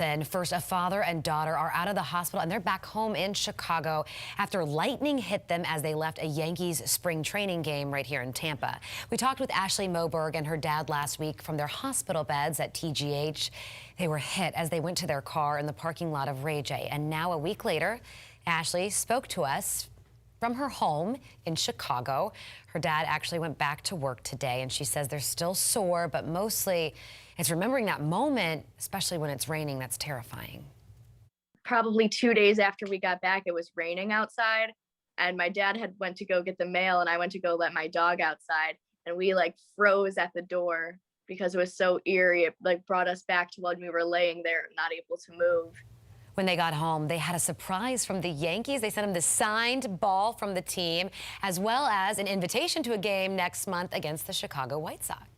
And first, a father and daughter are out of the hospital and they're back home in Chicago after lightning hit them as they left a Yankees spring training game right here in Tampa. We talked with Ashley Moberg and her dad last week from their hospital beds at TGH. They were hit as they went to their car in the parking lot of Ray J. And now, a week later, Ashley spoke to us from her home in Chicago. Her dad actually went back to work today, and she says they're still sore, but mostly it's remembering that moment, especially when it's raining, that's terrifying. Probably 2 days after we got back, it was raining outside, and my dad had went to go get the mail, and I went to go let my dog outside, and we froze at the door because it was so eerie. It brought us back to when we were laying there, not able to move. When they got home, they had a surprise from the Yankees. They sent them the signed ball from the team, as well as an invitation to a game next month against the Chicago White Sox.